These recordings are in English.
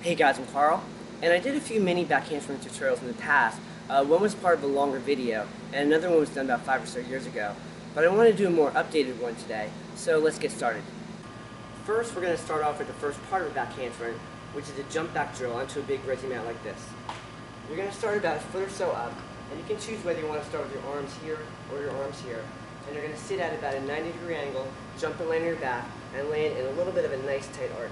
Hey guys, I'm Carl, and I did a few mini back handspring tutorials in the past. One was part of a longer video, and another one was done about 5 or so years ago. But I want to do a more updated one today, so let's get started. First, we're going to start off with the first part of a back handspring, which is a jump back drill onto a big resi mat like this. You're going to start about a foot or so up, and you can choose whether you want to start with your arms here or your arms here. And you're going to sit at about a 90-degree angle, jump and land on your back, and land in a little bit of a nice tight arch.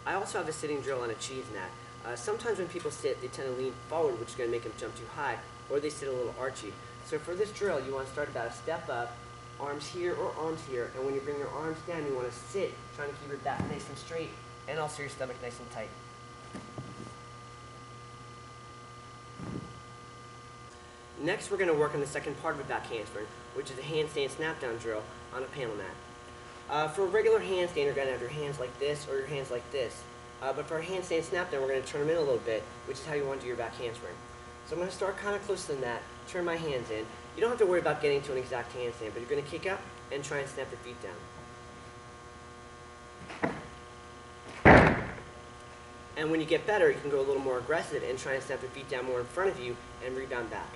I also have a sitting drill on a cheese mat. Sometimes when people sit, they tend to lean forward, which is going to make them jump too high, or they sit a little archy. So for this drill, you want to start about a step up, arms here or arms here, and when you bring your arms down, you want to sit, trying to keep your back nice and straight, and also your stomach nice and tight. Next, we're going to work on the second part of a back handspring, which is a handstand snapdown drill on a panel mat. For a regular handstand, you're going to have your hands like this or your hands like this. But for a handstand snapdown, we're going to turn them in a little bit, which is how you want to do your back handspring. So I'm going to start kind of close to the mat, turn my hands in. You don't have to worry about getting to an exact handstand, but you're going to kick up and try and snap your feet down. And when you get better, you can go a little more aggressive and try and snap your feet down more in front of you and rebound back.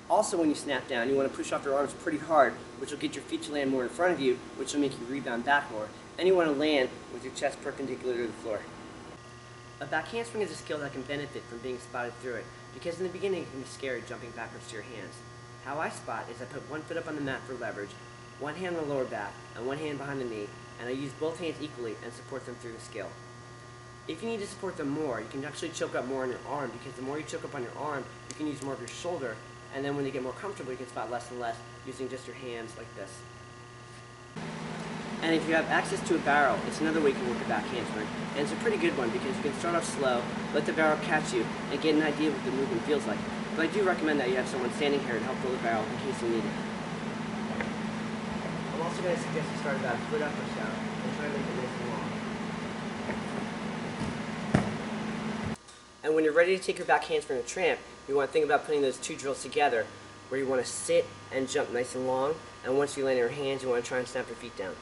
Also, when you snap down, you want to push off your arms pretty hard, which will get your feet to land more in front of you, which will make you rebound back more. And you want to land with your chest perpendicular to the floor. A back handspring is a skill that can benefit from being spotted through it, because in the beginning it can be scary jumping backwards to your hands. How I spot is I put one foot up on the mat for leverage, one hand on the lower back, and one hand behind the knee, and I use both hands equally and support them through the skill. If you need to support them more, you can actually choke up more on your arm, because the more you choke up on your arm, you can use more of your shoulder, and then when you get more comfortable, you can spot less and less using just your hands like this. And if you have access to a barrel, it's another way you can work a back handspring. And it's a pretty good one because you can start off slow, let the barrel catch you, and get an idea of what the movement feels like. But I do recommend that you have someone standing here to help pull the barrel in case you need it. I'm also going to suggest you start about a foot up or so, and try to make it nice and long. And when you're ready to take your back handspring to Tramp, you want to think about putting those two drills together, where you want to sit and jump nice and long, and once you land on your hands, you want to try and snap your feet down.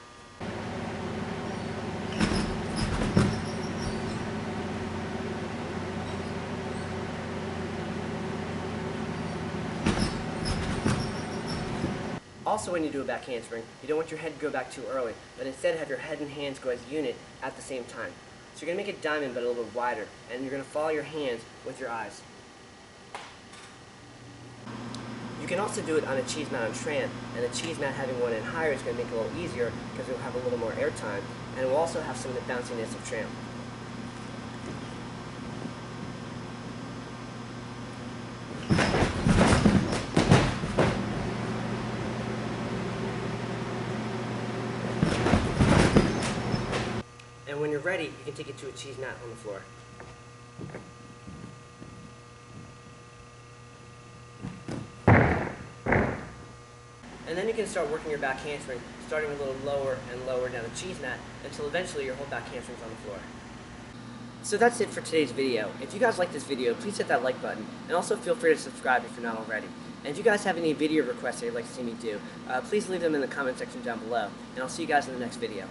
Also, when you do a back handspring, you don't want your head to go back too early, but instead have your head and hands go as a unit at the same time. So you're going to make a diamond but a little bit wider, and you're going to follow your hands with your eyes. You can also do it on a cheese mat on Tramp, and the cheese mat having one end higher is going to make it a little easier because it will have a little more air time, and it will also have some of the bounciness of Tramp. And when you're ready, you can take it to a cheese mat on the floor. And then you can start working your back handspring, starting a little lower and lower down the cheese mat until eventually your whole back handspring's on the floor. So that's it for today's video. If you guys like this video, please hit that like button, and also feel free to subscribe if you're not already. And if you guys have any video requests that you'd like to see me do, please leave them in the comment section down below, and I'll see you guys in the next video.